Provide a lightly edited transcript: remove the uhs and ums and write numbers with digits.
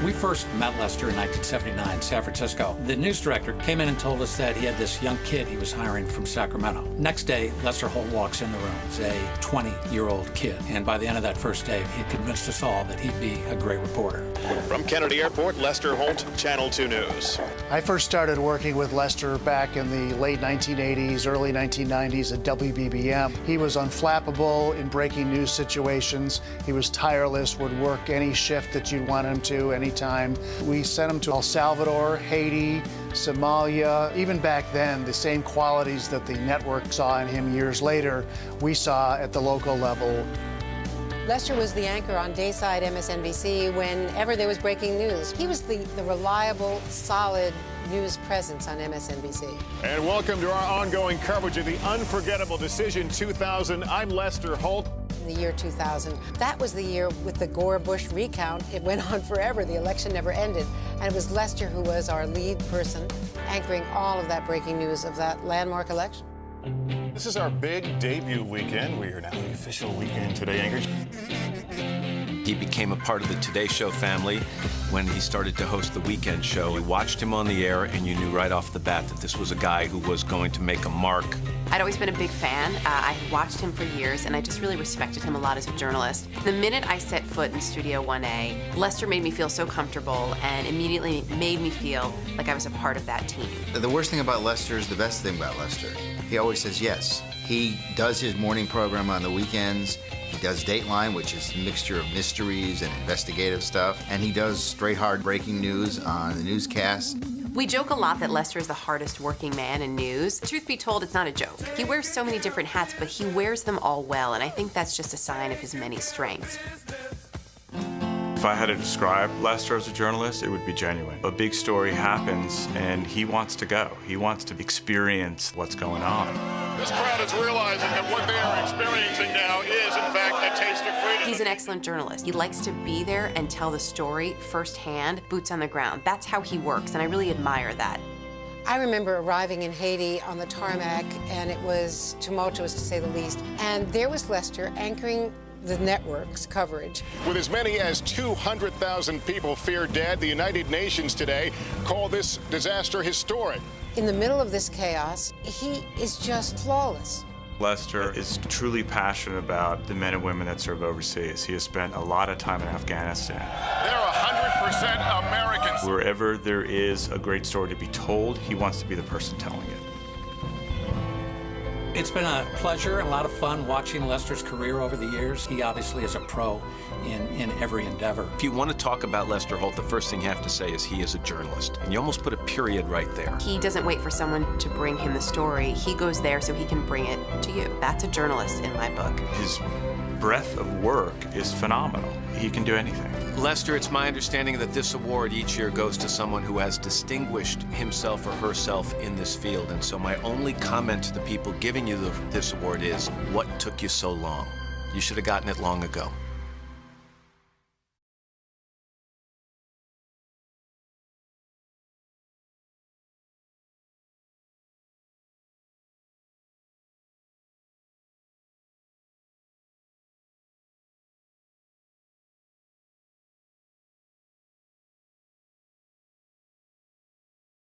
We first met Lester in 1979 in San Francisco. The news director came in and told us that he had this young kid he was hiring from Sacramento. Next day, Lester Holt walks in the room. He's a 20-year-old kid. And by the end of that first day, he convinced us all that he'd be a great reporter. From Kennedy Airport, Lester Holt, Channel 2 News. I first started working with Lester back in the late 1980s, early 1990s at WBBM. He was unflappable in breaking news situations. He was tireless, would work any shift that you'd want him to, anytime. We sent him to El Salvador, Haiti, Somalia. Even back then, the same qualities that the network saw in him years later, we saw at the local level. Lester was the anchor on Dayside MSNBC whenever there was breaking news. He was the reliable, solid news presence on MSNBC. And welcome to our ongoing coverage of the unforgettable Decision 2000. I'm Lester Holt. In the year 2000, that was the year with the Gore-Bush recount. It went on forever. The election never ended. And it was Lester who was our lead person, anchoring all of that breaking news of that landmark election. This is our big debut weekend. We are now the official Weekend Today anchors. He became a part of the Today Show family when he started to host the weekend show. You watched him on the air and you knew right off the bat that this was a guy who was going to make a mark. I'd always been a big fan. I had watched him for years, and I just really respected him a lot as a journalist. The minute I set foot in Studio 1A, Lester made me feel so comfortable and immediately made me feel like I was a part of that team. The worst thing about Lester is the best thing about Lester. He always says yes. He does his morning program on the weekends. He does Dateline, which is a mixture of mysteries and investigative stuff. And he does straight hard breaking news on the newscast. We joke a lot that Lester is the hardest working man in news. Truth be told, it's not a joke. He wears so many different hats, but he wears them all well, and I think that's just a sign of his many strengths. If I had to describe Lester as a journalist, it would be genuine. A big story happens, and he wants to go. He wants to experience what's going on. This crowd is realizing that what they are experiencing now is, in fact, a taste of freedom. He's an excellent journalist. He likes to be there and tell the story firsthand, boots on the ground. That's how he works, and I really admire that. I remember arriving in Haiti on the tarmac, and it was tumultuous, to say the least. And there was Lester anchoring the network's coverage. With as many as 200,000 people feared dead, the United Nations today called this disaster historic. In the middle of this chaos, he is just flawless. Lester is truly passionate about the men and women that serve overseas. He has spent a lot of time in Afghanistan. They're 100% Americans. Wherever there is a great story to be told, he wants to be the person telling it. It's been a pleasure and a lot of fun watching Lester's career over the years. He obviously is a pro in every endeavor. If you want to talk about Lester Holt, the first thing you have to say is he is a journalist. And you almost put a period right there. He doesn't wait for someone to bring him the story. He goes there so he can bring it to you. That's a journalist in my book. His breadth of work is phenomenal. He can do anything. Lester, it's my understanding that this award each year goes to someone who has distinguished himself or herself in this field. And so my only comment to the people giving you this award is, what took you so long? You should have gotten it long ago.